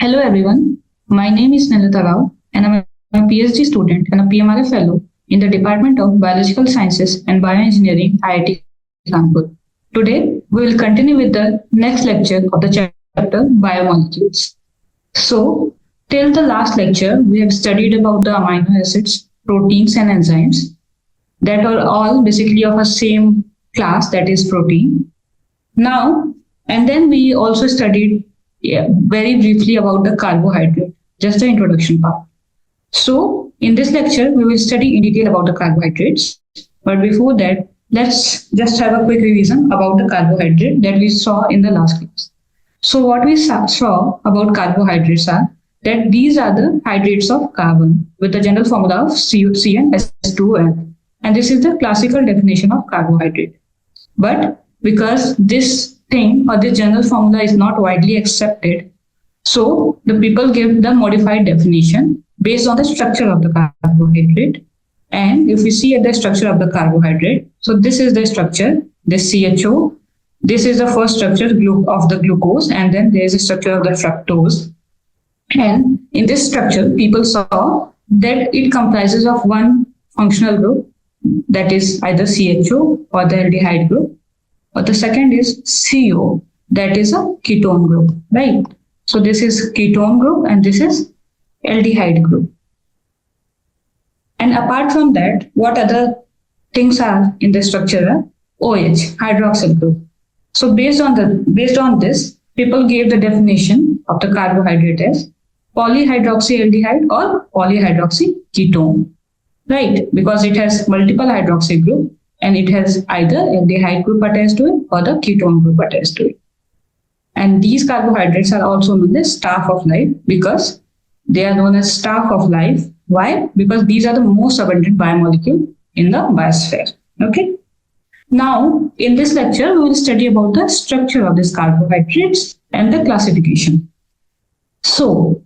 Hello everyone, my name is Snehlata and I'm a PhD student and a PMRA fellow in the Department of Biological Sciences and Bioengineering, IIT Kanpur. Today, we will continue with the next lecture of the chapter Biomolecules. So, till the last lecture, we have studied about the amino acids, proteins and enzymes that are all basically of a same class, that is protein. Now, and then we also studied very briefly about the carbohydrate, just the introduction part. So, in this lecture, we will study in detail about the carbohydrates. But before that, let's just have a quick revision about the carbohydrate that we saw in the last class. So, what we saw about carbohydrates are that these are the hydrates of carbon with the general formula of CN and this is the classical definition of carbohydrate. But because this thing or the general formula is not widely accepted, so the people give the modified definition based on the structure of the carbohydrate. And if we see at the structure of the carbohydrate, so this is the structure, this CHO, this is the first structure of the glucose, and then there is a structure of the fructose. And in this structure, people saw that it comprises of one functional group, that is either CHO or the aldehyde group, or the second is CO, that is a ketone group, right? So this is ketone group and this is aldehyde group. And apart from that, what other things are in the structure? OH, hydroxyl group. So based on this, people gave the definition of the carbohydrate as polyhydroxyaldehyde or polyhydroxyketone, right? Because it has multiple hydroxy group and it has either aldehyde group attached to it or the ketone group attached to it. And these carbohydrates are also known as staff of life because they are known as staff of life. Why? Because these are the most abundant biomolecule in the biosphere. Okay. Now, in this lecture, we will study about the structure of these carbohydrates and the classification. So,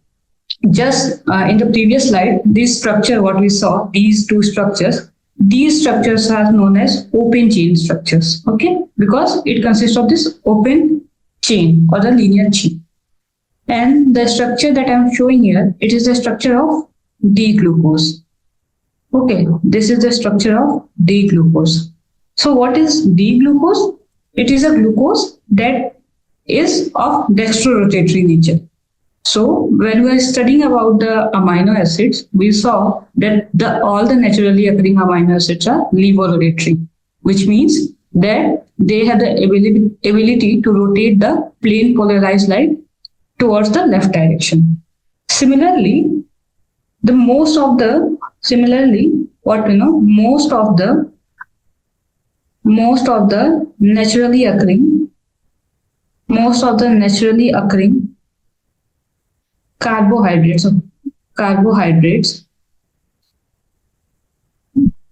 just in the previous slide, this structure, what we saw, these two structures, these structures are known as open chain structures, okay? Because it consists of this open chain or the linear chain. And the structure that I'm showing here, it is the structure of D-glucose. Okay, this is the structure of D-glucose. So what is D-glucose? It is a glucose that is of dextrorotatory nature. So when we are studying about the amino acids, we saw that all the naturally occurring amino acids are levorotatory, which means that they have the ability to rotate the plane polarized light towards the left direction. Similarly, most of the naturally occurring carbohydrates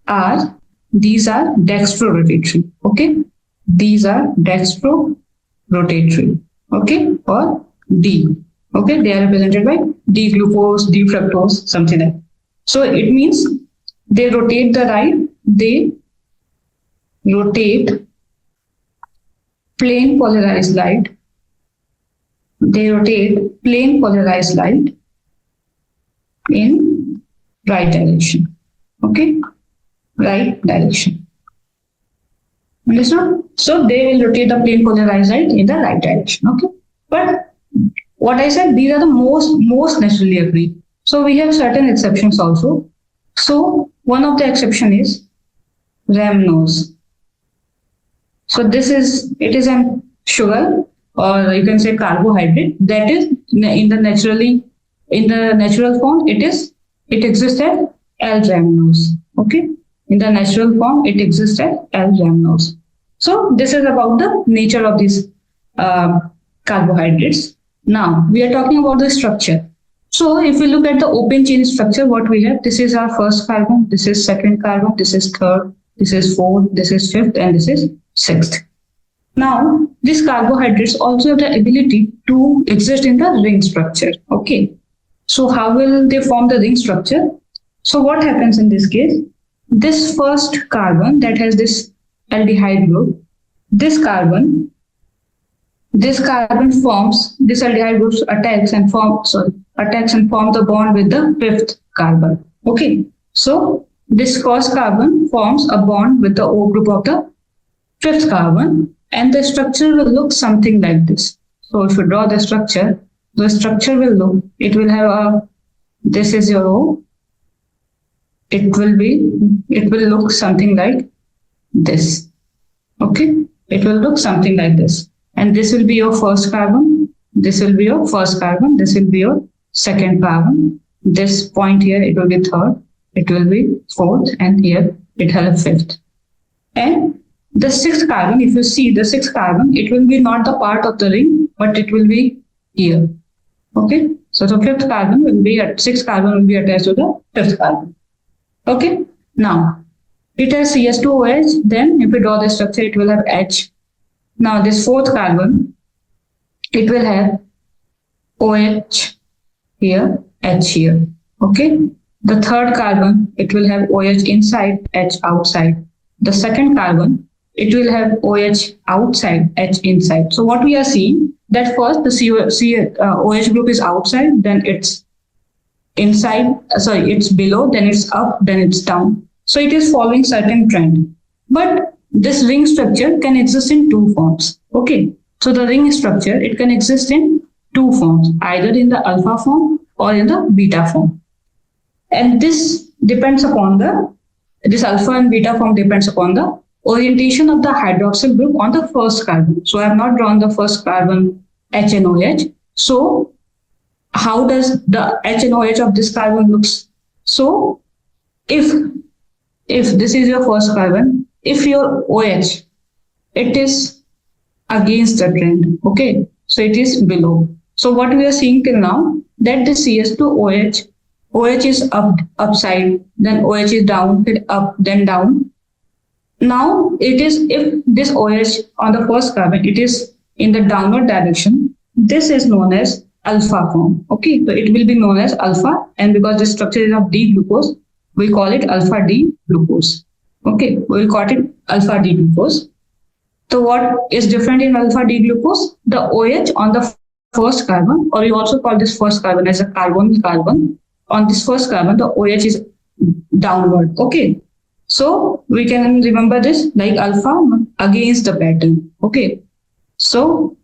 are dextrorotatory. Okay, these are dextrorotatory. Okay, or D. Okay, they are represented by D glucose, D fructose, something like that. So it means they rotate the right. They rotate plane polarized light. They rotate plane polarized light in right direction. Okay, right direction. Understood? So they will rotate the plane polarized light in the right direction. Okay, but what I said, these are the most naturally occurring. So we have certain exceptions also. So one of the exception is rhamnose. So it is a sugar, or you can say carbohydrate, that is in the natural form it exists as L-rhamnose. Okay, in the natural form it exists as L-rhamnose. So this is about the nature of these carbohydrates. Now we are talking about the structure. So if we look at the open chain structure, what we have, this is our first carbon, this is second carbon, this is third, this is fourth, this is fifth, and this is sixth. Now, these carbohydrates also have the ability to exist in the ring structure. Okay. So how will they form the ring structure? So what happens in this case? This first carbon that has this aldehyde group, this carbon this carbon forms, this aldehyde group attacks and form the bond with the fifth carbon. Okay, so this first carbon forms a bond with the O group of the fifth carbon, and the structure will look something like this. So if you draw the structure will look, it will have a, this is your O, it will look something like this. Okay, it will look something like this. And this will be your first carbon, this will be your first carbon, this will be your second carbon. This point here, it will be third, it will be fourth, and here it has a fifth. And the sixth carbon, if you see the sixth carbon, it will be not the part of the ring, but it will be here. Okay, so the fifth carbon will be at sixth carbon will be attached to the fifth carbon. Okay, now it has CS2OH, then if we draw the structure, it will have H. Now this fourth carbon, it will have OH here, H here. Okay, the third carbon, it will have OH inside, H outside. The second carbon, it will have OH outside, H inside. So what we are seeing, that first the OH group is outside, then it's inside, it's below, then it's up, then it's down. So it is following certain trend. But this ring structure can exist in two forms. Okay, so the ring structure, it can exist in two forms, either in the alpha form or in the beta form. And this depends upon this alpha and beta form depends upon the orientation of the hydroxyl group on the first carbon. So I have not drawn the first carbon H and OH. So how does the H and OH of this carbon looks? So if this is your first carbon, if your OH, it is against the trend, okay, so it is below. So what we are seeing till now, that the CS2OH, OH is upside, then OH is down, then up, then down. Now it is, if this OH on the first carbon, it is in the downward direction, this is known as alpha form. Okay, so it will be known as alpha, and because the structure is of D-glucose, we call it alpha D-glucose. Okay, we will call it alpha D-glucose. So what is different in alpha D-glucose? The OH on the first carbon, or you also call this first carbon as a carbonyl carbon. On this first carbon, the OH is downward. Okay, so we can remember this like alpha against the pattern. Okay, so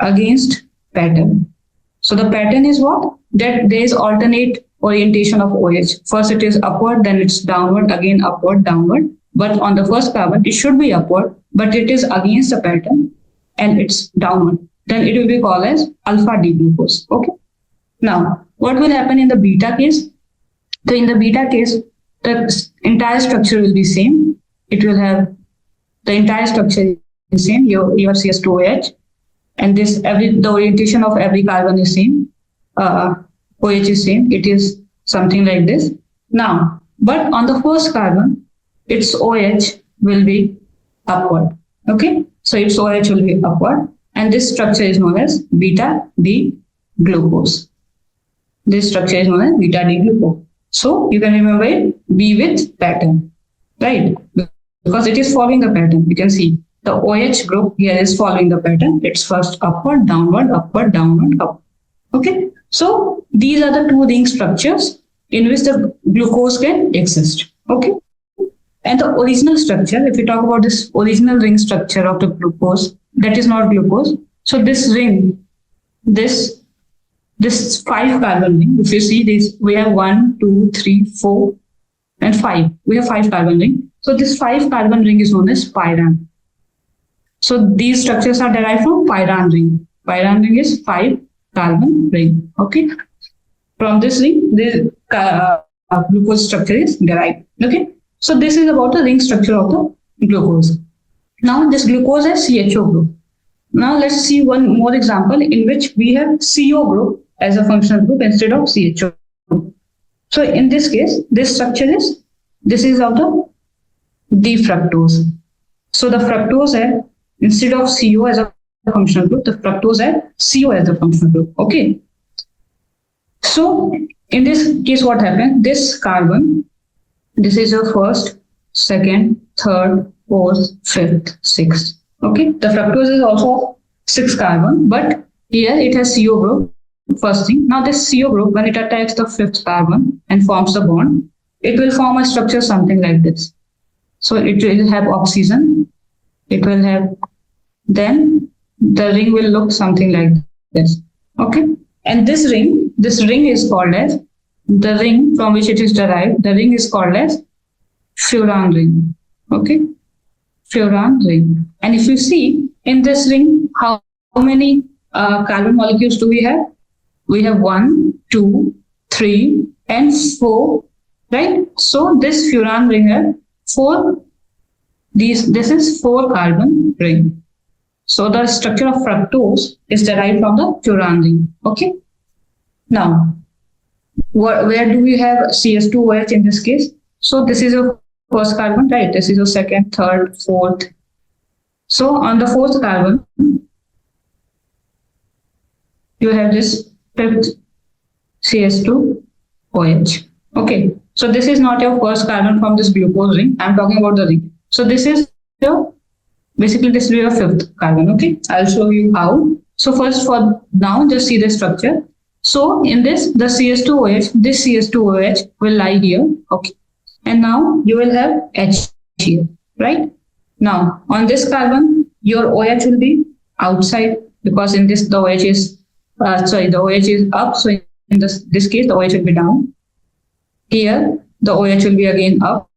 against pattern. So the pattern is what? That there is alternate orientation of OH. First it is upward, then it's downward, again upward, downward. But on the first carbon, it should be upward, but it is against the pattern and it's downward. Then it will be called as alpha D-glucose. Okay. Now, what will happen in the beta case? So in the beta case, the entire structure will be same. It will have the entire structure is same. Your CS2OH, and the orientation of every carbon is same. OH is same. It is something like this. Now, but on the first carbon, its OH will be upward. Okay, so its OH will be upward, and this structure is known as beta D-glucose. This structure is known as beta D-glucose. So you can remember it B with pattern, right? Because it is following the pattern. You can see the OH group here is following the pattern. It's first upward, downward, up. Okay, so these are the two ring structures in which the glucose can exist. Okay, and the original structure, if we talk about this original ring structure of the glucose, that is not glucose. So this ring, this 5 carbon ring, if you see this, we have 1, 2, 3, 4, and 5. We have 5 carbon ring. So this 5 carbon ring is known as pyran. So these structures are derived from pyran ring. Pyran ring is 5 carbon ring. Okay. From this ring, the glucose structure is derived. Okay. So this is about the ring structure of the glucose. Now this glucose has CHO group. Now let's see one more example in which we have CO group as a functional group instead of CHO group. So in this case, this structure is, this is of the D-fructose. So the fructose has, instead of CO as a functional group, the fructose has CO as a functional group. Okay. So in this case, what happened? This carbon, this is your first, second, third, fourth, fifth, sixth. Okay. The fructose is also 6 carbon, but here it has CO group, first thing. Now this CO group, when it attacks the 5th carbon and forms the bond, it will form a structure something like this. So it will have oxygen, it will have, then the ring will look something like this. Okay. And this ring is called as, the ring from which it is derived, the ring is called as furan ring. Okay. Furan ring. And if you see in this ring, how many carbon molecules do we have? We have 1, 2, 3, and 4, right? So this furan ring has 4. This is 4 carbon ring. So the structure of fructose is derived from the furan ring. Okay. Now, where do we have CS2OH in this case? So this is your first carbon, right? This is your second, third, fourth. So on the 4th carbon, you have this 5th CS2OH. Okay. So this is not your first carbon from this glucose ring. I'm talking about the ring. So this is your, basically this is your 5th carbon. Okay. I'll show you how. So first, for now, just see the structure. So in this, the CS2OH, this CS2OH will lie here. Okay. And now you will have H here, right? Now on this carbon, your OH will be outside, because in this the OH is, the OH is up. So in this case, the OH will be down. Here, the OH will be again up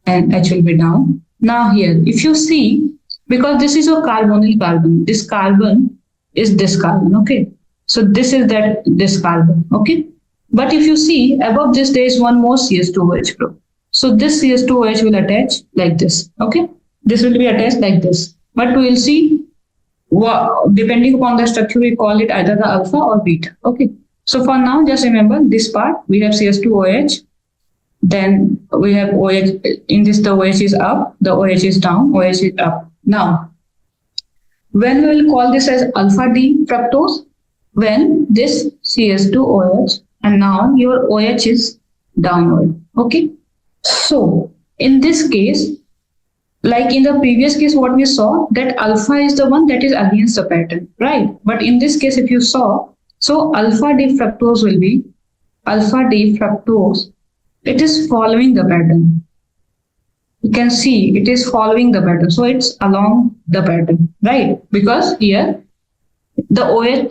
and H will be down. Now here, if you see, because this is a carbonyl carbon, this carbon is this carbon, okay? So this is this carbon, okay? But if you see above this, there is one more CS2OH group. So this CS2OH will attach like this, okay? This will be attached like this. But we will see, depending upon the structure, we call it either the alpha or beta, okay? So for now, just remember this part, we have CS2OH, then we have OH, in this the OH is up, the OH is down, OH is up. Now, when we will call this as alpha D fructose, when this CS2OH and now your OH is downward, okay? So in this case, like in the previous case, what we saw, that alpha is the one that is against the pattern, right? But in this case, if you saw, so alpha D fructose will be, alpha D fructose, it is following the pattern. You can see it is following the pattern. So it's along the pattern, right? Because here, the OH,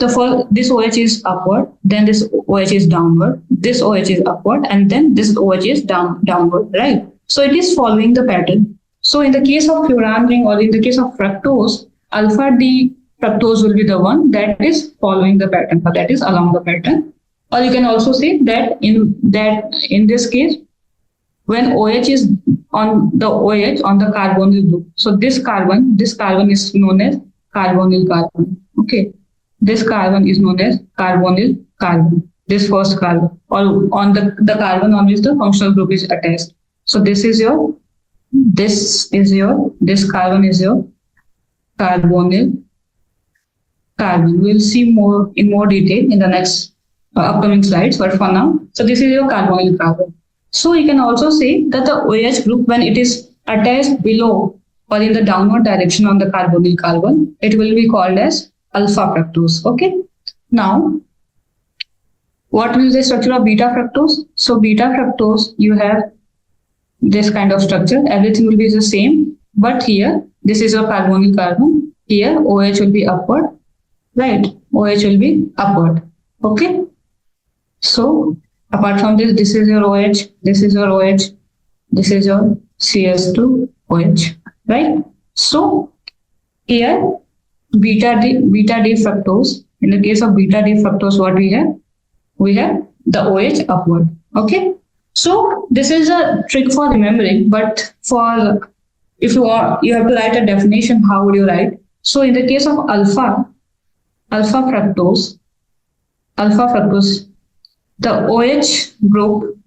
this OH is upward, then this OH is downward, this OH is upward, and then this OH is downward, right? So it is following the pattern. So in the case of furan ring or in the case of fructose, alpha D fructose will be the one that is following the pattern, or that is along the pattern. Or you can also say that in this case, when OH is on the carbonyl group. So this carbon is known as carbonyl carbon. Okay, this carbon is known as carbonyl carbon. This first carbon, or on the carbon on which the functional group is attached. So this carbon is your carbonyl carbon. We'll see more in more detail in the next upcoming slides. But for now, so this is your carbonyl carbon. So you can also say that the OH group, when it is attached below or in the downward direction on the carbonyl carbon, it will be called as alpha fructose. Okay. Now, what will be the structure of beta fructose? So beta fructose, you have this kind of structure. Everything will be the same, but here this is your carbonyl carbon. Here OH will be upward, right? OH will be upward. Okay. So apart from this, this is your OH, this is your OH, this is your CS2OH, right? So here beta D fructose. In the case of beta D fructose, what we have? We have the OH upward. Okay. So this is a trick for remembering, but for if you want, you have to write a definition. How would you write? So in the case of alpha fructose, the OH group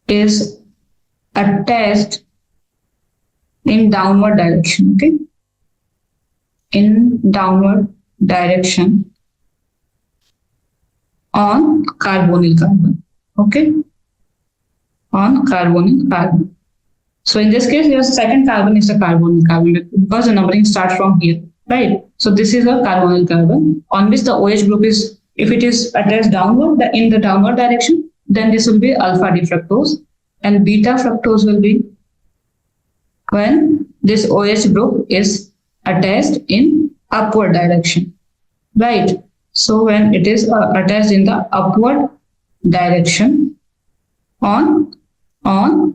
is attached in downward direction. Okay, in downward direction on carbonyl carbon. Okay, on carbonyl carbon. So in this case, your second carbon is the carbonyl carbon because the numbering starts from here. right? So this is a carbonyl carbon on which the OH group is, if it is attached downward, in the downward direction, then this will be alpha D fructose, and beta fructose will be when this OH group is attached in upward direction, right? So when it is attached in the upward direction on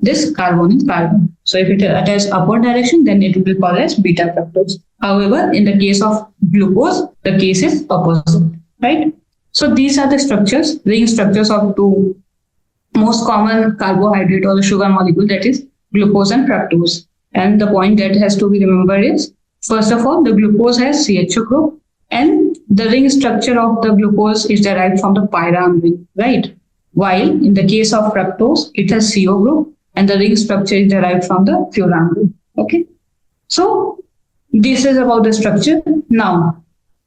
this carbonyl carbon. So if it attached upward direction, then it will be called as beta fructose. However, in the case of glucose, the case is opposite, right? So these are the structures, ring structures of two most common carbohydrate or sugar molecule, that is glucose and fructose. And the point that has to be remembered is, first of all, the glucose has CHO group, and the ring structure of the glucose is derived from the pyram ring, right? While in the case of fructose, it has CO group, and the ring structure is derived from the furan group. Okay, so this is about the structure. Now,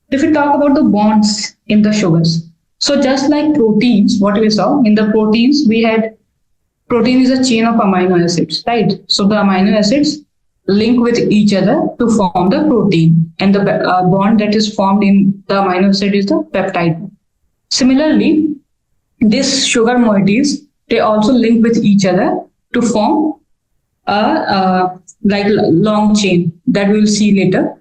if we talk about the bonds in the sugars, so just like proteins, what we saw in the proteins, we had protein is a chain of amino acids, right? So the amino acids link with each other to form the protein, and the bond that is formed in the amino acid is the peptide. Similarly, these sugar moieties, they also link with each other to form a like long chain that we will see later.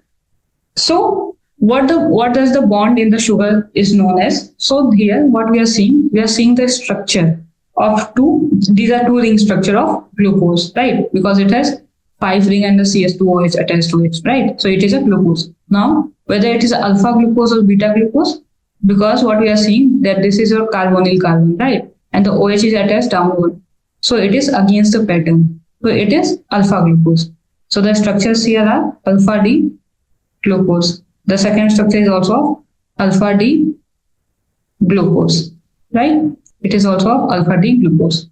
So what does the bond in the sugar is known as? So here what we are seeing the structure of two. These are two ring structure of glucose, right? Because it has 5 ring and the CS2OH attached to it, right? So it is a glucose. Now whether it is alpha glucose or beta glucose, because what we are seeing that this is your carbonyl carbon, right? And the OH is attached downward. So it is against the pattern. So it is alpha glucose. So the structures here are alpha D glucose. The second structure is also alpha D glucose, right? It is also alpha D glucose.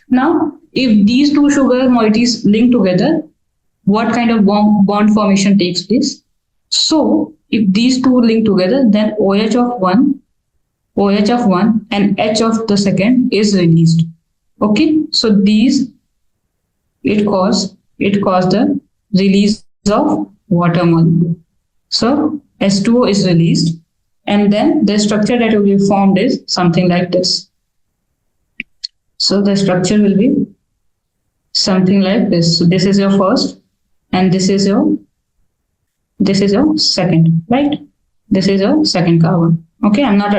Now, if these two sugar moieties link together, what kind of bond formation takes place? So if these two link together, then OH of one and H of the second is released. Okay, so these it cause the release of water molecule. So H2O is released, and then the structure that will be formed is something like this. So the structure will be something like this. So this is your first, and this is your second, right? This is your second carbon. Okay, I'm not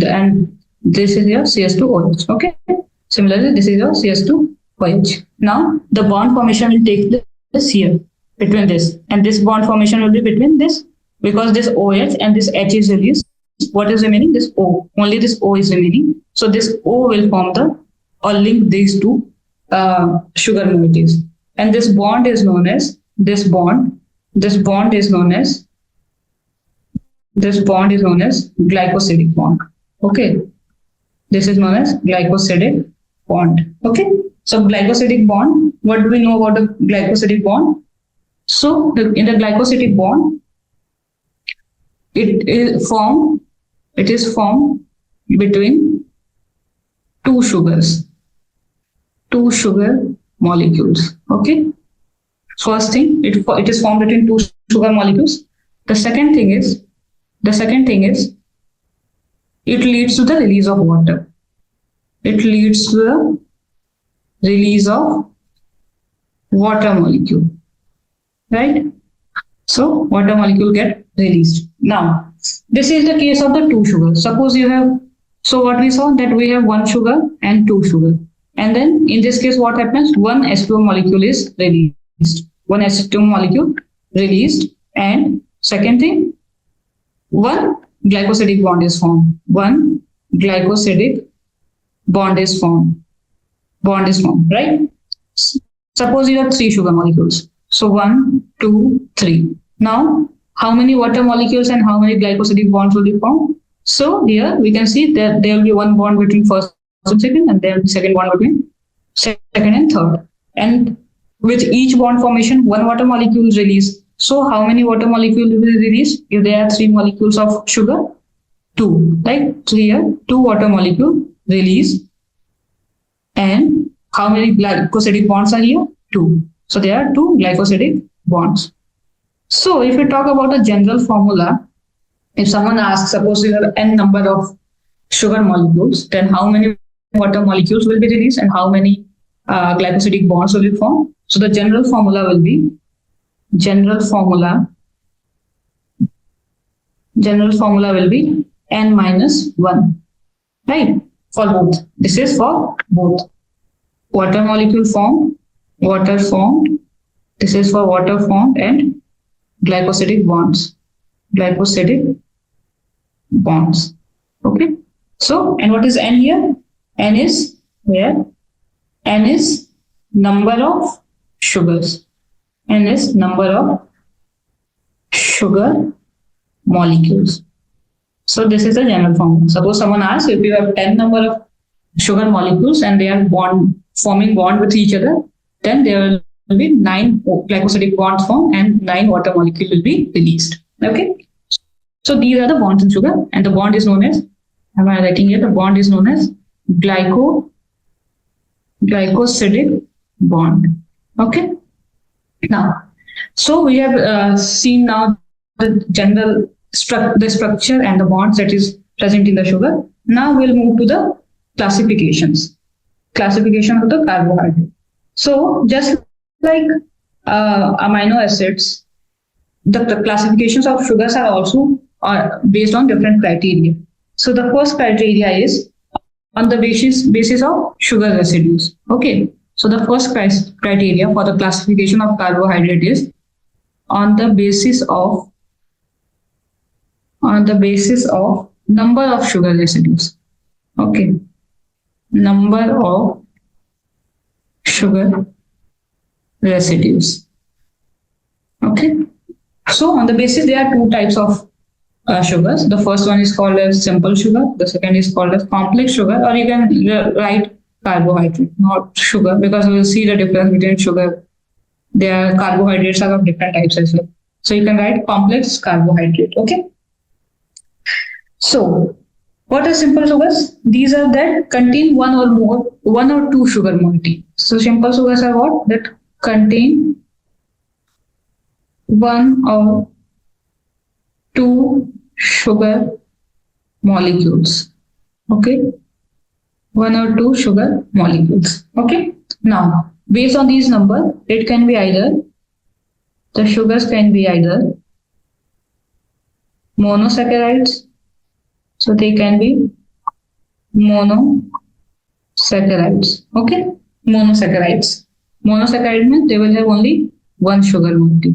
and this is your CS2OH. Okay, similarly this is your CS2OH. Now the bond formation will take place here between this, and this bond formation will be between this, because this OH and this H is released. What is remaining? This O. Only this O is remaining. So this O will form or link these two sugar moieties, and this bond is known as glycosidic bond. Okay, this is known as glycosidic bond. Okay, so glycosidic bond. What do we know about the glycosidic bond? So in the glycosidic bond, it is formed between two sugar molecules. Okay, first thing, it is formed between two sugar molecules. The second thing is it leads to the release of water. It leads to the release of water molecule, right? So water molecule get released. Now this is the case of the two sugars. Suppose you have, so what we saw that we have one sugar and two sugar, and then in this case what happens? One H2O molecule is released. One H2O molecule released, and second thing, one glycosidic bond is formed. One glycosidic bond is formed, right? Suppose you have three sugar molecules. So 1, 2, 3. Now, how many water molecules and how many glycosidic bonds will be formed? So here we can see that there will be one bond between first and second, and then second bond between second and third. And with each bond formation, one water molecule is released. So how many water molecules will be released? If there are 3 molecules of sugar, 2, right? So here 2 water molecule released. And how many glycosidic bonds are here? 2. So there are 2 glycosidic bonds. So if we talk about a general formula, if someone asks, suppose you have n number of sugar molecules, then how many water molecules will be released and how many glycosidic bonds will be formed. So the general formula general formula will be n minus 1, right? For both. This is for both. Water molecule formed, water formed. This is for water formed and glycosidic bonds. Glycosidic bonds. Okay. So, and what is n here? N is where? N is number of sugars. N is number of sugar molecules. So this is the general formula. Suppose someone asks, if you have 10 number of sugar molecules and they are forming bond with each other, then there will be 9 glycosidic bonds formed and 9 water molecules will be released. Okay. So these are the bonds in sugar, and the bond is known as, am I writing here? The bond is known as glycosidic bond. Okay. Now, so we have seen now the general structure and the bonds that is present in the sugar. Now we'll move to the classifications. Classification of the carbohydrate. So just like amino acids, the classifications of sugars are also based on different criteria. So the first criteria is on the basis of sugar residues. Okay. So the first criteria for the classification of carbohydrate is on the basis of number of sugar residues. Okay. Number of sugar residues. Okay. So on the basis, there are two types of sugars. The first one is called as simple sugar. The second is called as complex sugar, or you can write carbohydrate, not sugar, because we will see the difference between sugar. Their carbohydrates are of different types as well. So you can write complex carbohydrate. Okay. So what are simple sugars? These are that contain one or two sugar moiety. So simple sugars are what? That contain one or two sugar molecules. Okay. One or two sugar molecules. Okay. Now, based on these numbers, it can be either, the sugars can be either monosaccharides. So they can be monosaccharides. Okay. Monosaccharides. Monosaccharide means they will have only one sugar moiety.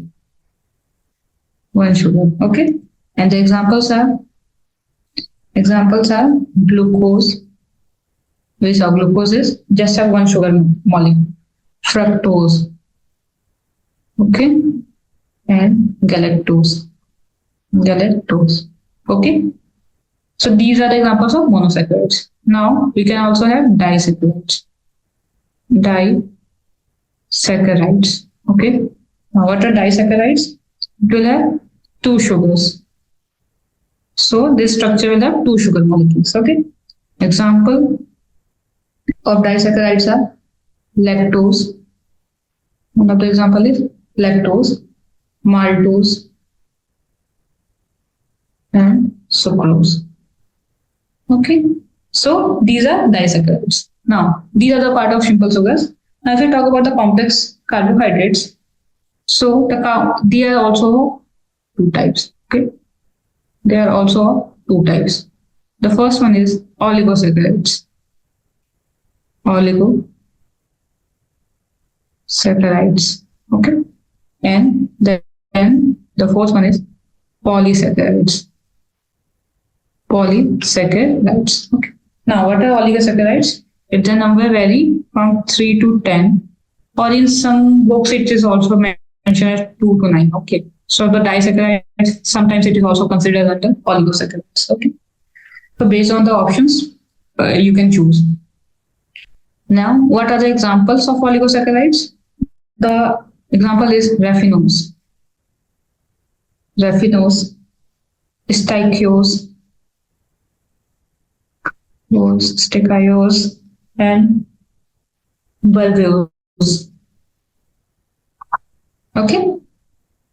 One sugar. Okay. And the examples are glucose, which are glucose is just have one sugar molecule. Fructose. Okay. And galactose. Okay. So these are the examples of monosaccharides. Now we can also have disaccharides. Okay. Now what are disaccharides? It will have two sugars. So this structure will have two sugar molecules. Okay. Example of disaccharides are lactose. One of the example is lactose, maltose, and sucrose. Okay. So these are disaccharides. Now these are the part of simple sugars. Now if we talk about the complex carbohydrates, so there are also two types. Okay. There are also two types. The first one is oligosaccharides. Okay. And then the fourth one is polysaccharides. Okay. Now what are oligosaccharides? If the number vary from 3 to 10, or in some books it is also mentioned as 2 to 9. Okay. So the disaccharides, sometimes it is also considered under oligosaccharides. Okay. So based on the options, you can choose. Now, what are the examples of oligosaccharides? The example is raffinose, stachyose, and bulbose. Okay.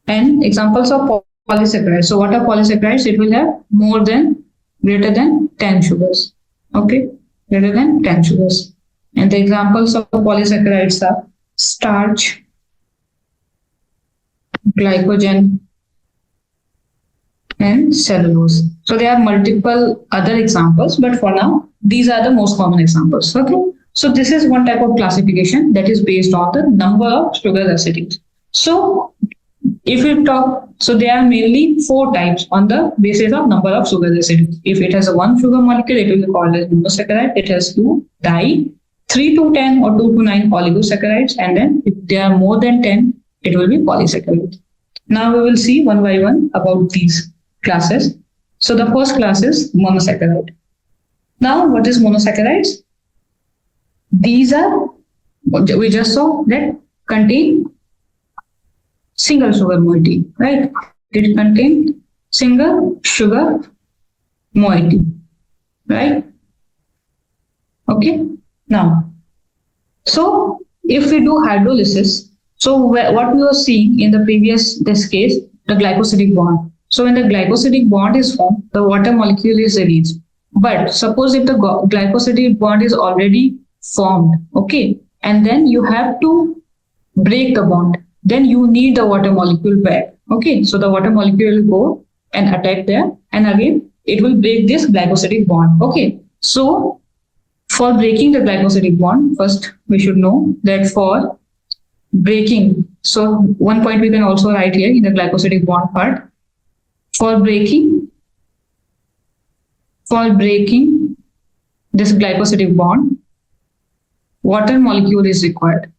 And examples of polysaccharides. So what are polysaccharides? It will have greater than 10 sugars. Okay, greater than 10 sugars. And the examples of polysaccharides are starch, glycogen, and cellulose. So there are multiple other examples, but for now, these are the most common examples. Okay. So this is one type of classification that is based on the number of sugar residues. So if we talk, so there are mainly four types on the basis of number of sugar residues. If it has a one sugar molecule, it will be called as monosaccharide. It has two di, 3 to 10 or 2 to 9 oligosaccharides, and then if there are more than 10, it will be polysaccharide. Now we will see one by one about these classes. So the first class is monosaccharide. Now what is monosaccharides? These are, we just saw that contain single sugar moiety, right? It contains single sugar moiety, right? Okay. Now, so if we do hydrolysis, so what we were seeing in the previous this case, the glycosidic bond. So when the glycosidic bond is formed, the water molecule is released. But suppose if the glycosidic bond is already formed, okay, and then you have to break the bond, then you need the water molecule back. Okay, so the water molecule will go and attack there, and again it will break this glycosidic bond. Okay, so for breaking the glycosidic bond, first we should know that for breaking, so one point we can also write here in the glycosidic bond part. For breaking this glycosidic bond, water molecule is required.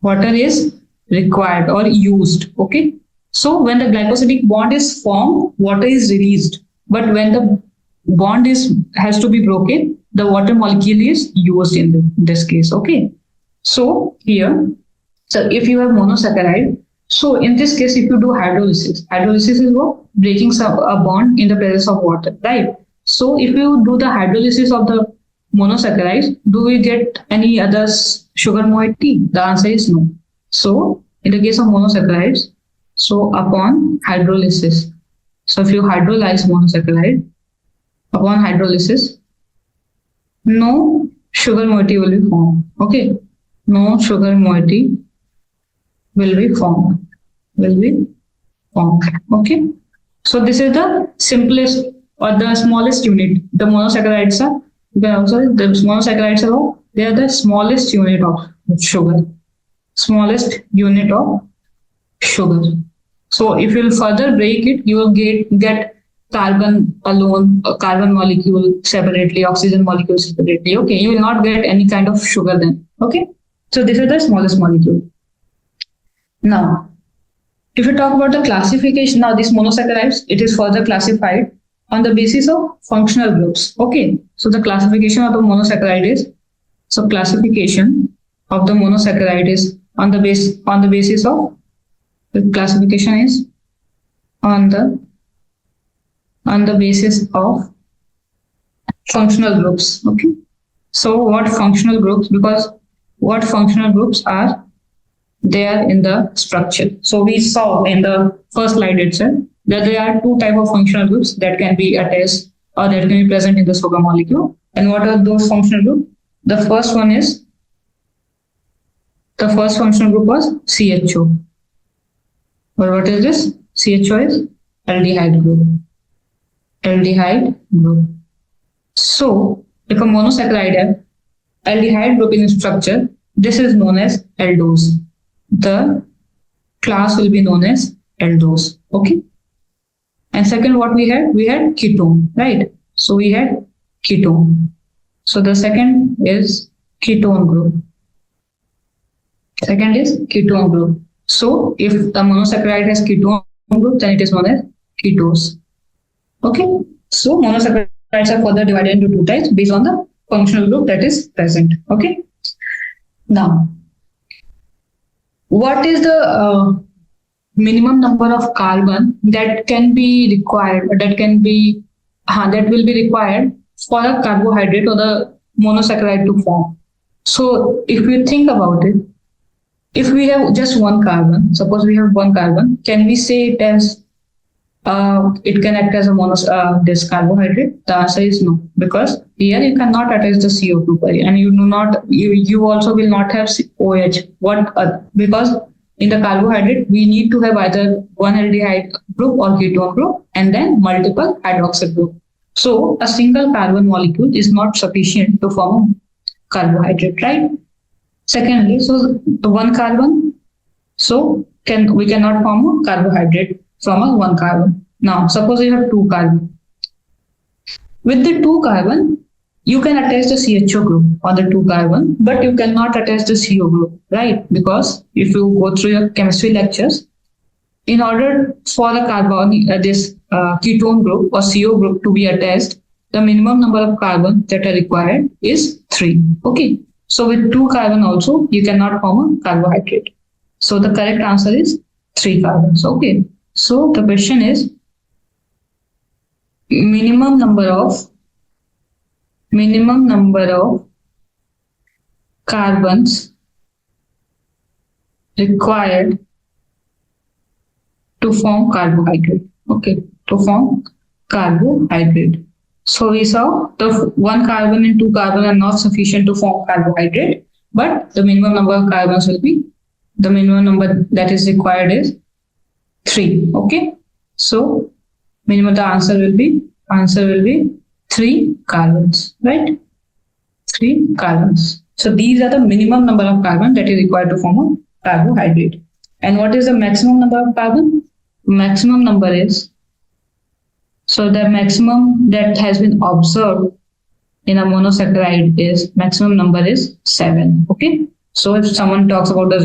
Water is required or used. Okay. So when the glycosidic bond is formed, water is released. But when the bond has to be broken, the water molecule is used in this case. Okay. So here, so if you have monosaccharide, so in this case, if you do hydrolysis is what? Breaking a bond in the presence of water, right? So if you do the hydrolysis of the monosaccharides, do we get any other sugar moiety? The answer is no. So in the case of monosaccharides, so upon hydrolysis, so if you hydrolyze monosaccharide, upon hydrolysis, no sugar moiety will be formed. Okay, no sugar moiety will be formed. Okay, so this is the simplest or the smallest unit. The monosaccharides are, you can also, the monosaccharides are, they are the smallest unit of sugar. Smallest unit of sugar. So if you will further break it, you will get carbon alone, a carbon molecule separately, oxygen molecule separately. Okay, you will not get any kind of sugar then. Okay, so this is the smallest molecule. Now, if you talk about the classification, now these monosaccharides, it is further classified on the basis of functional groups. Okay, so the classification of the monosaccharide is, so classification of the monosaccharide is on the basis of, the classification is on the basis of functional groups. Okay, so what functional groups? Because what functional groups are there in the structure? So we saw in the first slide itself that there are two types of functional groups that can be attached or that can be present in the sugar molecule. And what are those functional groups? The first functional group was CHO. But what is this? CHO is aldehyde group. Aldehyde group. So if a monosaccharide has aldehyde group in structure, this is known as aldose. The class will be known as aldose. Okay. And second, what we had? We had ketone, right? So we had ketone. So the second is ketone group. Second is ketone group. So if the monosaccharide has ketone group, then it is known as ketose. Okay. So monosaccharides are further divided into two types based on the functional group that is present. Okay. Now, what is the minimum number of carbon that can be required, or that will be required for a carbohydrate or the monosaccharide to form? So if you think about it, If we have just one carbon, suppose we have one carbon, can we say it as it can act as a this carbohydrate? The answer is no, because here you cannot attach the CO2, and you also will not have OH. Because in the carbohydrate we need to have either one aldehyde group or ketone group and then multiple hydroxyl group. So a single carbon molecule is not sufficient to form a carbohydrate, right? Secondly, so the one carbon, so we cannot form a carbohydrate from a one carbon. Now, suppose you have two carbon. With the two carbon, you can attach the CHO group on the two carbon, but you cannot attach the CO group, right? Because if you go through your chemistry lectures, in order for the ketone group or CO group to be attached, the minimum number of carbon that are required is 3. Okay. So with two carbon also, you cannot form a carbohydrate. So the correct answer is 3 carbons. Okay. So the question is minimum number of carbons required to form carbohydrate. Okay, to form carbohydrate. So we saw the one carbon and two carbon are not sufficient to form carbohydrate, but the minimum number of carbons will be, the minimum number that is required is 3. Okay, so minimum, the answer will be 3 carbons, right? 3 carbons. So these are the minimum number of carbon that is required to form a carbohydrate. And what is the maximum number of carbon? Maximum number is, so the maximum that has been observed in a monosaccharide is, maximum number is 7. Okay. So if someone talks about the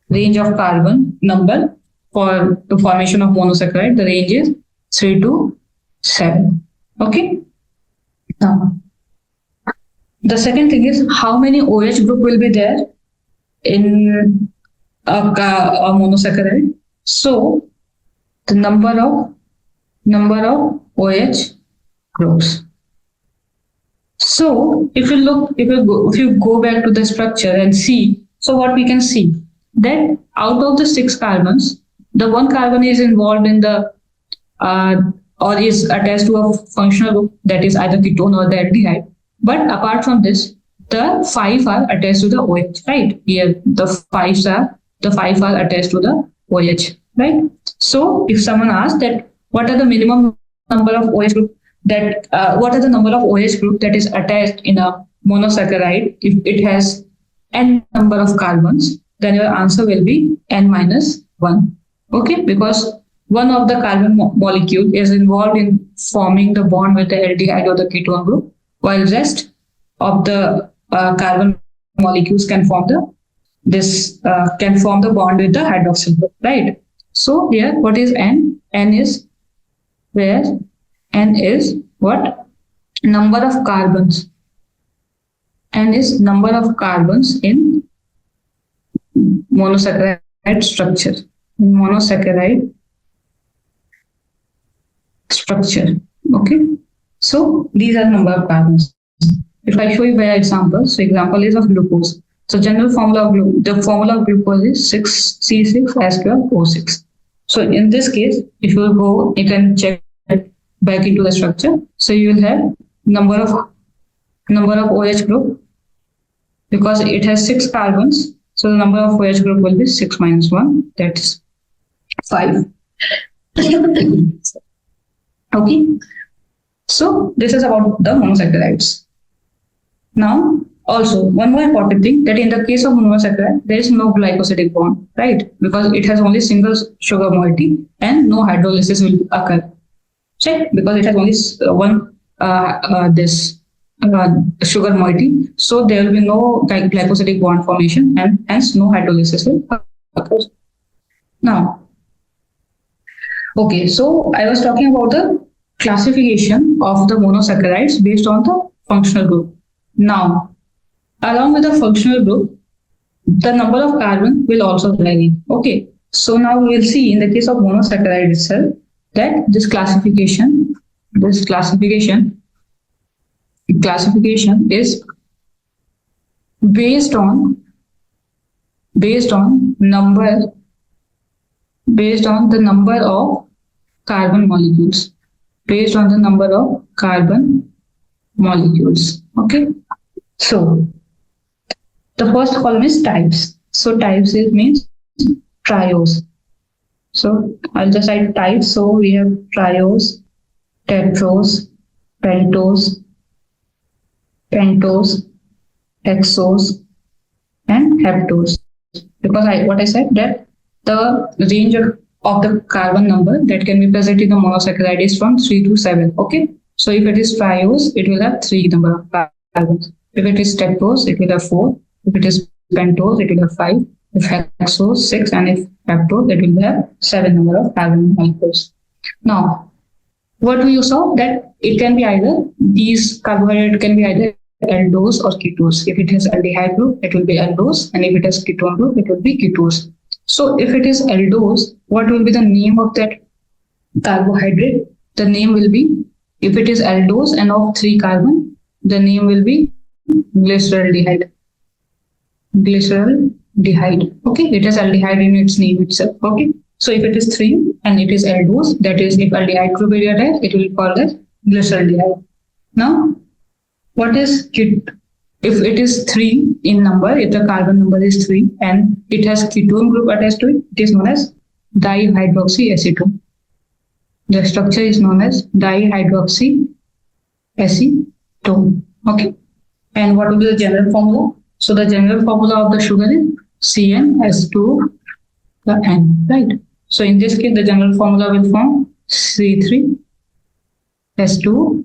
range of carbon number for the formation of monosaccharide, the range is 3 to 7. Okay. Now, the second thing is how many OH group will be there in a monosaccharide. So the number of OH groups. So if you go back to the structure and see, so what we can see, that out of the 6 carbons, the one carbon is involved in the or is attached to a functional group, that is either ketone or the aldehyde. But apart from this, the 5 are attached to the OH, right? Here the 5 are attached to the OH, right? So if someone asks that what are the minimum number of OH group that what are the number of OH group that is attached in a monosaccharide if it has n number of carbons, then your answer will be n minus 1. Okay, because one of the carbon molecule is involved in forming the bond with the aldehyde or the ketone group, while rest of the carbon molecules can form the bond with the hydroxyl group, right? So here, what is n? N is where? N is what? Number of carbons. N is number of carbons in monosaccharide structure. In monosaccharide structure. Okay. So these are number of carbons. If I show you by example, so example is of glucose. So general formula of glucose is 6C6H12O6. So in this case, if you go, you can check back into the structure. So you will have number of OH group, because it has 6 carbons. So the number of OH group will be 6 minus 1, that's 5. Okay. So this is about the monosaccharides. Now, also one more important thing, that in the case of monosaccharide, there is no glycosidic bond, right? Because it has only single sugar moiety and no hydrolysis will occur. Check, because it has only one sugar moiety, so there will be no glycosidic bond formation and hence no hydrolysis will occur. Now, okay, so I was talking about the classification of the monosaccharides based on the functional group. Now, along with the functional group, the number of carbon will also vary. Okay, so now we will see in the case of monosaccharide itself that this classification is based on based on the number of carbon molecules. Based on the number of carbon molecules. Okay. So the first column is types. So types means trios. So I'll just write types. So we have trios, tetros, pentos, hexos, and heptos. Because what I said that the range of the carbon number that can be present in the monosaccharide is from 3 to 7. Okay. So if it is trios, it will have 3 number of carbons. If it is tetros, it will have 4. If it is pentos, it will have 5. If hexos, 6. And if heptos, it will have 7 number of carbon molecules. Now, what we saw that it can be either, these carbohydrate can be either aldose or ketose. If it has aldehyde group, it will be aldose, and if it has ketone group, it will be ketose. So if it is aldose, what will be the name of that carbohydrate? The name will be, if it is aldose and of 3 carbon, the name will be glyceraldehyde. Glyceraldehyde. Okay, it has aldehyde in its name itself. Okay, so if it is 3 and it is aldose, that is, if aldehyde group is attached, it will be called as glyceraldehyde. Now, what is if it is 3 in number, if the carbon number is 3 and it has ketone group attached to it, it is known as dihydroxyacetone. The structure is known as dihydroxyacetone. Okay, and what will be the general formula? So the general formula of the sugar is CnH2 the N, right? So in this case, the general formula will form C3H2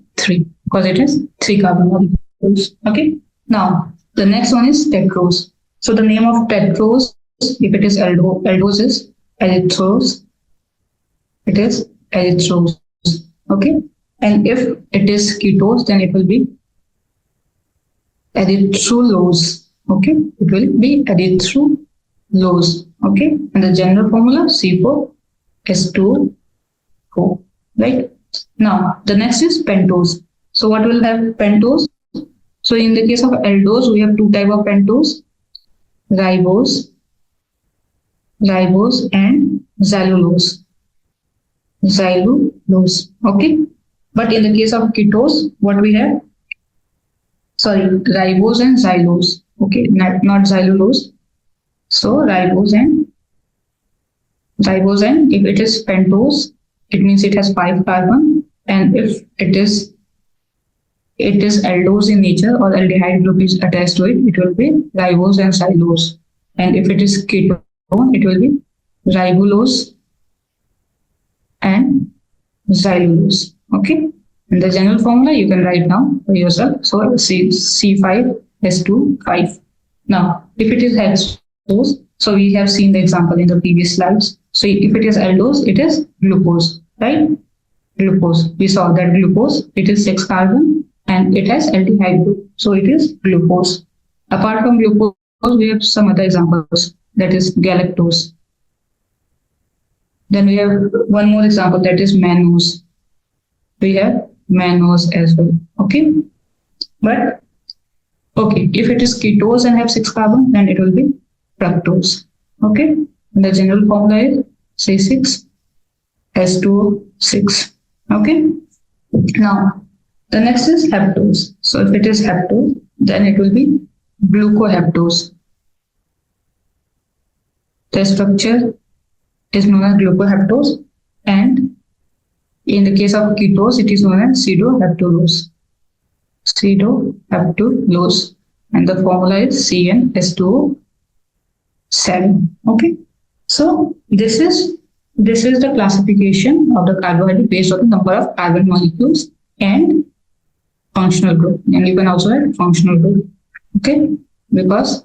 because it has 3 carbon molecules. Okay. Now the next one is tetros. So the name of tetros, if it is aldose, is erythros. It is erythros. Okay. And if it is ketose, then it will be erythrulose. Okay, it will be erythrulose. Okay, and the general formula C4H2O. Right. Now the next is pentose. So what will have pentose? So in the case of aldose, we have 2 types of pentose: ribose and xylulose. Okay, but in the case of ketose, what we have? Sorry, ribose and xylose. Okay, not xylulose. So ribose and if it is pentose, it means it has 5 carbon, and if it is aldose in nature or aldehyde group is attached to it, it will be ribose and xylose. And if it is ketone, it will be ribulose and xylulose. Okay, and the general formula you can write down for yourself. So C5H2 5. Now, if it is hexose, so we have seen the example in the previous slides. So if it is aldose, it is glucose, right? Glucose. We saw that glucose, it is 6 carbon and it has aldehyde group. So it is glucose. Apart from glucose, we have some other examples, that is galactose. Then we have one more example, that is mannose. We have mannose as well. Okay. But okay, if it is ketose and have 6 carbon, then it will be fructose. Okay. And the general formula is C6H2O6. Okay. Now the next is heptose. So if it is heptose, then it will be glucoheptose. The structure is known as glucoheptose, and in the case of ketose, it is known as pseudoheptulose. Pseudoheptulose, and the formula is CnH2O7. Okay, so this is the classification of the carbohydrate based on the number of carbon molecules and functional group, and you can also add functional group. Okay, because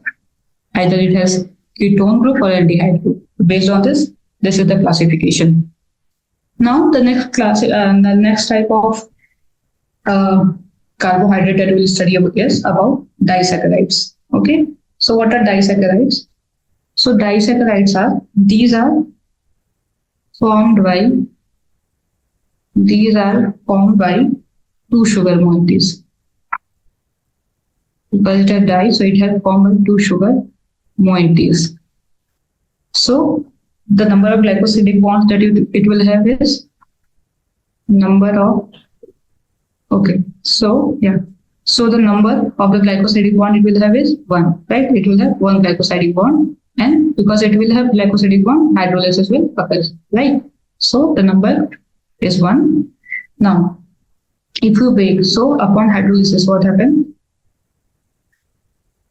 either it has ketone group or aldehyde group. Based on this is the classification. Now the next type of carbohydrate that we will study is about disaccharides. Okay, so what are disaccharides? So disaccharides are formed by 2 sugar moieties. Because it has di, so it has formed by 2 sugar moieties. So the number of glycosidic bonds that it will have is number of, okay, so yeah. So the number of the glycosidic bond it will have is 1, right? It will have one glycosidic bond, and because it will have glycosidic bond, hydrolysis will occur, right? So the number is 1. Now, if you break, so upon hydrolysis, what happened?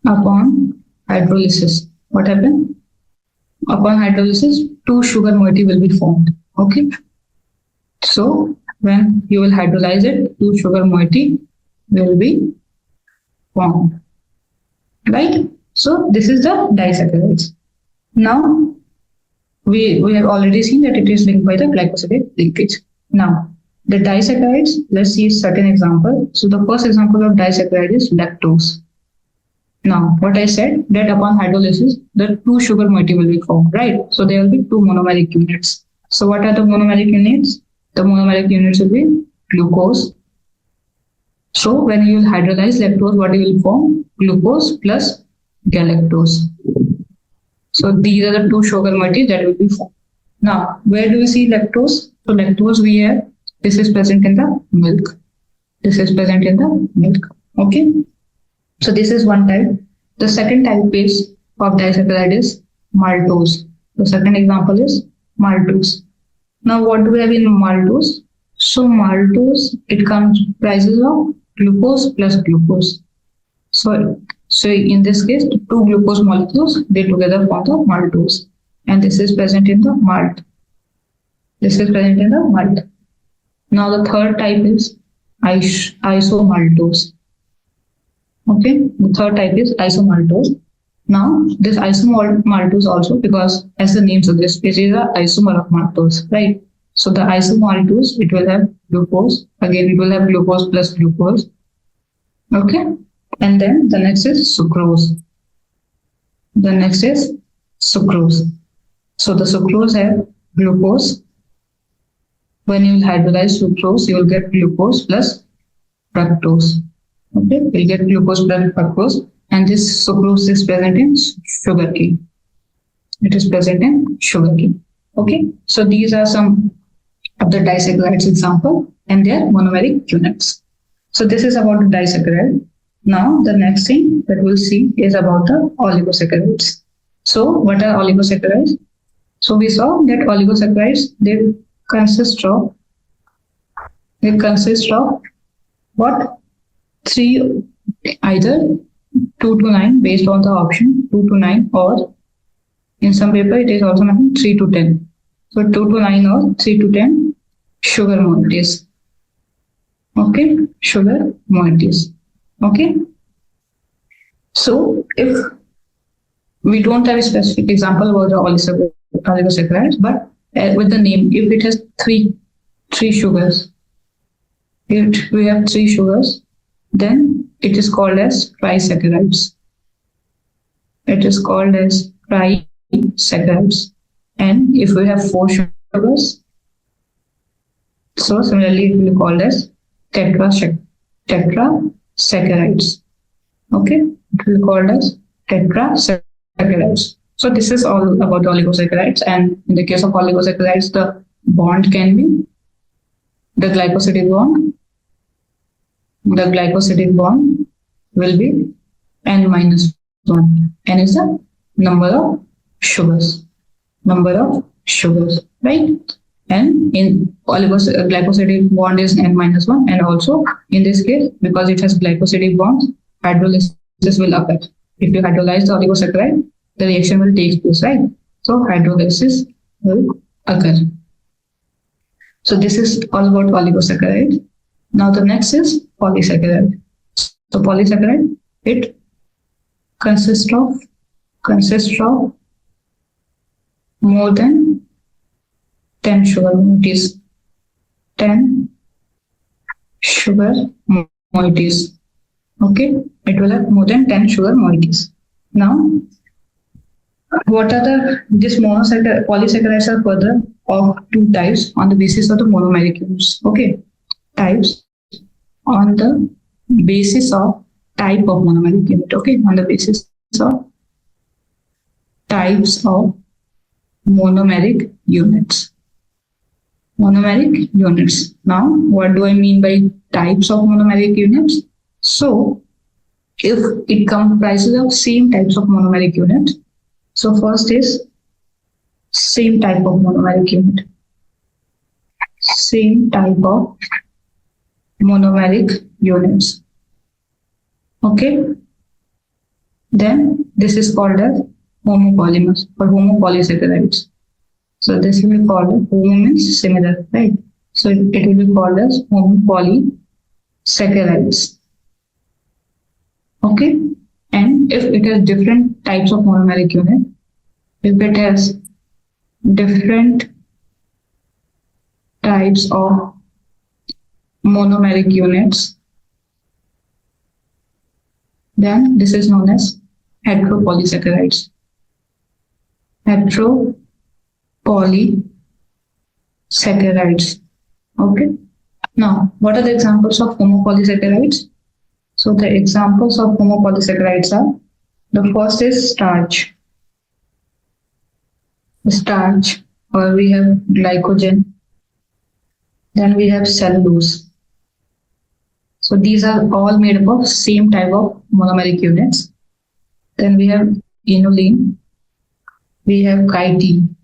Upon hydrolysis, what happened? Upon hydrolysis, two sugar moiety will be formed. Okay. So when you will hydrolyze it, two sugar moiety will be formed. Right? So this is the disaccharides. Now we have already seen that it is linked by the glycosidic linkage. Now the disaccharides, let's see certain example. So the first example of disaccharide is lactose. Now, what I said, that upon hydrolysis, the two sugar moiety will be formed, right? So there will be two monomeric units. So what are the monomeric units? The monomeric units will be glucose. So when you will hydrolyze lactose, what you will form? Glucose plus galactose. So these are the two sugar moiety that will be formed. Now, where do we see lactose? So lactose we have, this is present in the milk. This is present in the milk. Okay. So this is one type. The second type is of disaccharide is maltose. The second example is maltose. Now what do we have in maltose? So maltose, it comprises of glucose plus glucose. So in this case, two glucose molecules, they together form the maltose. And this is present in the malt. This is present in the malt. Now the third type is isomaltose. Okay, the third type is isomaltose. Now, this isomaltose also, because as the name suggests, it is an isomer of maltose, right? So the isomaltose, it will have glucose. Again, it will have glucose plus glucose. Okay, and then the next is sucrose. The next is sucrose. So the sucrose have glucose. When you will hydrolyze sucrose, you will get glucose plus fructose. Okay, we'll get glucose plus fructose, and this sucrose is present in sugarcane. It is present in sugarcane. Okay, so these are some of the disaccharides example and their monomeric units. So this is about the disaccharide. Now the next thing that we'll see is about the oligosaccharides. So what are oligosaccharides? So we saw that oligosaccharides, they consist of what? Three, either 2 to 9 based on the option 2 to 9, or in some paper it is also mentioned 3 to 10. So 2 to 9 or 3 to 10 sugar moieties. Okay, sugar moieties. Okay. So if we don't have a specific example about the oligosaccharides, but with the name, if it has three sugars, if we have 3 sugars, then it is called as trisaccharides. It is called as trisaccharides. And if we have 4 sugars, so similarly it will be called as tetrasaccharides. Okay, it will be called as tetrasaccharides. So this is all about oligosaccharides, and in the case of oligosaccharides, the bond can be the glycosidic bond. The glycosidic bond will be N-1. N is the number of sugars. Right? And in glycosidic bond is N-1, and also in this case, because it has glycosidic bonds, hydrolysis will occur. If you hydrolyze the oligosaccharide, the reaction will take place, right? So hydrolysis will occur. So this is all about oligosaccharide. Now the next is polysaccharide. So polysaccharide, it consists of more than 10 sugar moieties. 10 sugar moieties. Okay, it will have more than 10 sugar moieties. Now, what are this polysaccharides are further of 2 types on the basis of the monomeric units. Okay, types on the basis of type of monomeric unit. Okay, on the basis of types of monomeric units. Monomeric units. Now, what do I mean by types of monomeric units? So, if it comprises of same types of monomeric units, so first is same type of monomeric unit. Same type of monomeric units. Okay. Then this is called as homopolymers or homopolysaccharides. So this will be called as homo means similar, right? So it will be called as homopolysaccharides. Okay. And if it has different types of monomeric unit, if it has different types of monomeric units, then this is known as heteropolysaccharides. Heteropolysaccharides. Okay. Now, what are the examples of homopolysaccharides? So the examples of homopolysaccharides are, the first is starch. Starch, or we have glycogen. Then we have cellulose. So these are all made up of same type of monomeric units. Then we have inulin, we have chitin.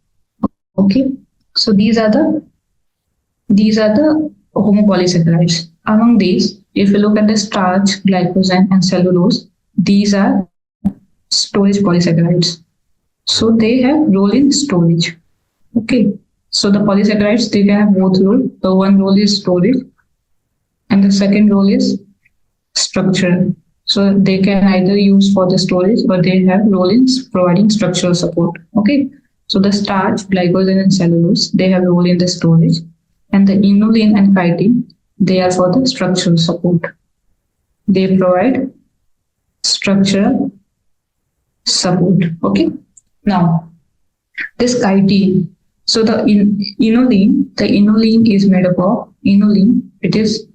Okay, so these are the homopolysaccharides. Among these, if you look at the starch, glycogen, and cellulose, these are storage polysaccharides. So they have role in storage. Okay, so the polysaccharides, they can have both roles. The one role is storage, and the second role is structure. So they can either use for the storage or they have role in providing structural support. Okay. So the starch, glycogen, and cellulose, they have role in the storage, and the inulin and chitin, they are for the structural support. They provide structural support. Okay. Now, this chitin. So the inulin is made up of it is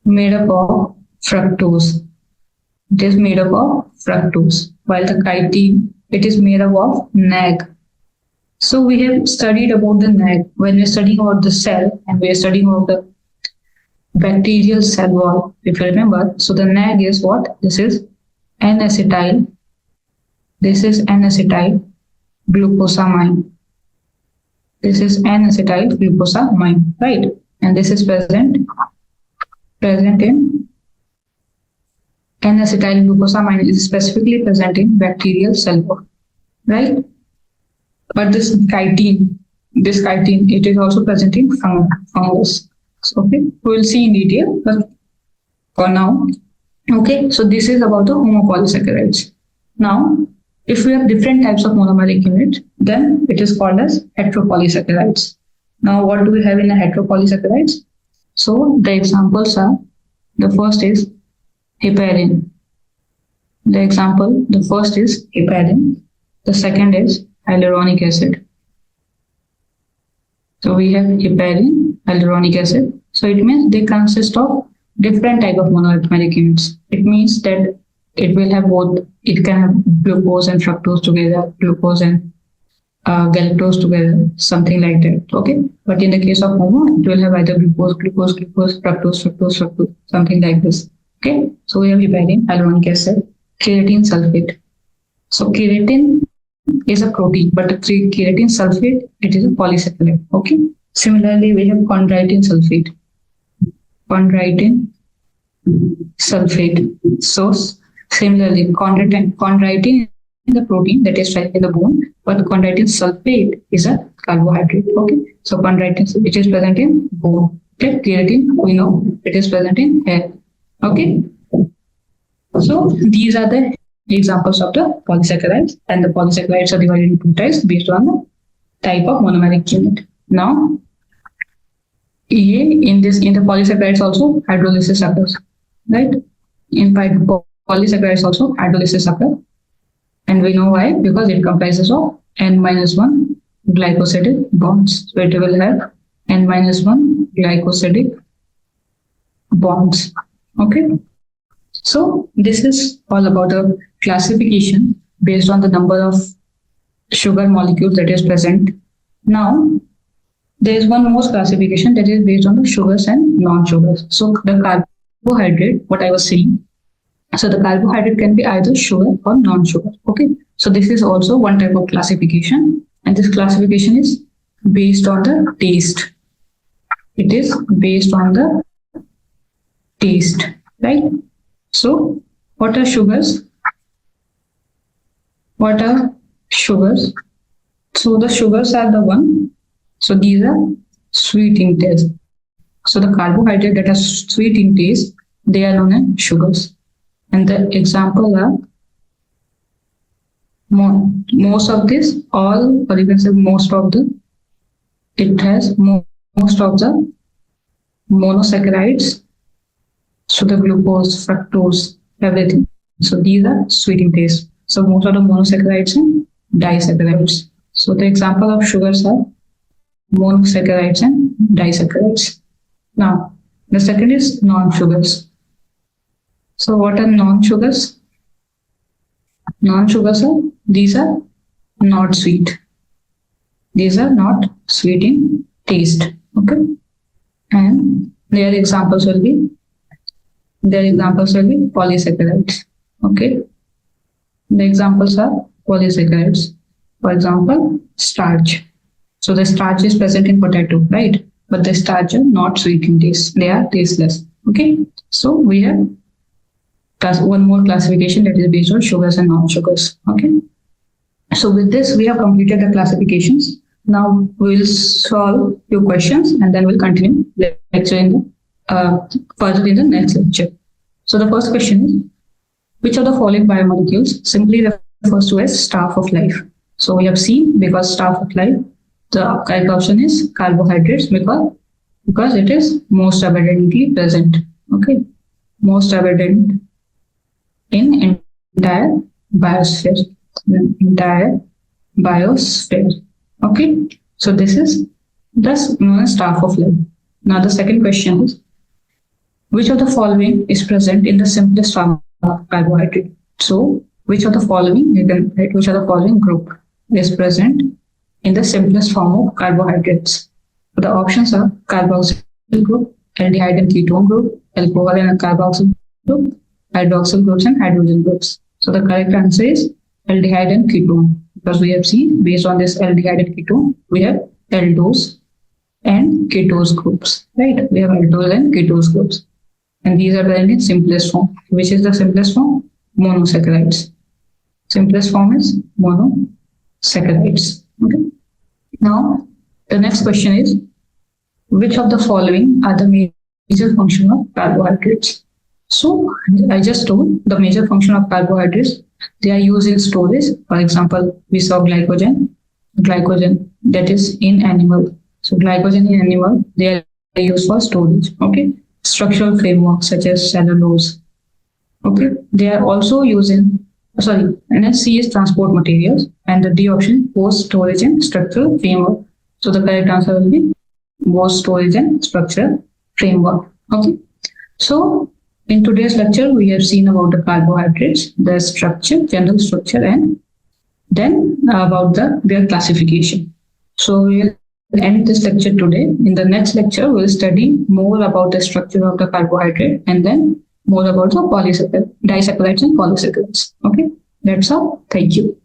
made up of fructose. It is made up of fructose, while the chitin, it is made up of NAG. So we have studied about the NAG when we are studying about the cell and we are studying about the bacterial cell wall, if you remember. So the NAG is what? This is N-acetyl. This is N-acetyl glucosamine. This is N-acetyl glucosamine, right? And this is present in N-acetyl glucosamine is specifically present in bacterial cell wall, right? But this chitin, it is also present in fungus. Okay, we will see in detail, but for now, okay. So this is about the homopolysaccharides. Now, if we have different types of monomeric unit, then it is called as heteropolysaccharides. Now, what do we have in a heteropolysaccharides? So the examples are, the first is heparin. The first is heparin. The second is hyaluronic acid. So we have heparin, hyaluronic acid. So it means they consist of different type of monomeric units. It means that it will have both, it can have glucose and fructose together, glucose and galactose together, something like that. Okay. But in the case of homo, it will have either glucose, fructose, something like this. Okay. So we have heparin, hyaluronic acid, keratin sulfate. So keratin is a protein, but keratin sulfate, it is a polysaccharide. Okay. Similarly, we have chondroitin sulfate. So similarly, chondroitin is the protein that is present in the bone, but chondroitin sulfate is a carbohydrate. Okay. So chondroitin, it is present in bone. Okay. Keratin, we know it is present in hair. Okay. So these are the examples of the polysaccharides, and the polysaccharides are divided into two types based on the type of monomeric unit. Now, in the polysaccharides also hydrolysis occurs, right? In polysaccharides also hydrolysis occurs, and we know why, because it comprises of N-1 glycosidic bonds. So it will have N-1 glycosidic bonds. Okay. So this is all about the classification based on the number of sugar molecule that is present. Now, there is one more classification that is based on the sugars and non-sugars. So the carbohydrate, what I was saying, so the carbohydrate can be either sugar or non-sugar. Okay. So this is also one type of classification, and this classification is based on the taste. It is based on the taste, right? So what are sugars? What are sugars? So the sugars are the one. So these are sweet in taste. So the carbohydrate that are sweet in taste, they are known as sugars. And the example are most of this, all, or you can say most of the, it has most of the monosaccharides. So the glucose, fructose, everything. So these are sweet in taste. So most of the monosaccharides and disaccharides. So the example of sugars are monosaccharides and disaccharides. Now, the second is non-sugars. So what are non-sugars? Non-sugars are, these are not sweet. These are not sweet in taste. Okay. And their examples will be polysaccharides. Okay. The examples are polysaccharides. For example, starch. So the starch is present in potato, right? But the starch are not sweet in taste. They are tasteless. Okay. So we have one more classification that is based on sugars and non-sugars. Okay. So with this, we have completed the classifications. Now we'll solve few questions and then we'll continue lecture further in the next lecture. So the first question is, which of the following biomolecules simply refers to as staff of life? So we have seen, because staff of life, the correct option is carbohydrates, because it is most abundantly present. Okay, most abundant in entire biosphere. Okay, so this is thus known as staff of life. Now the second question is, which of the following is present in the simplest form of carbohydrate? So which of the following, you can write which of the following group is present in the simplest form of carbohydrates. So the options are carboxyl group, aldehyde and ketone group, alcohol and carboxyl group, hydroxyl groups and hydrogen groups. So the correct answer is aldehyde and ketone, because we have seen based on this aldehyde and ketone, we have aldose and ketose groups, right? We have aldose and ketose groups. And these are present in simplest form. Which is the simplest form? Monosaccharides. Simplest form is monosaccharides. Okay. Now, the next question is, which of the following are the major function of carbohydrates? So, I just told the major function of carbohydrates, they are used in storage. For example, we saw glycogen that is in animal. So, glycogen in animal, they are used for storage. Okay. Structural frameworks such as cellulose. Okay. They are also used in, and C is transport materials, and the D option, both storage and structural framework. So the correct answer will be both storage and structural framework. Okay. So in today's lecture, we have seen about the carbohydrates, the structure, general structure, and then about their classification. So we will end this lecture today. In the next lecture, we'll study more about the structure of the carbohydrate and then more about the disaccharides and polysaccharides. Okay, that's all. Thank you.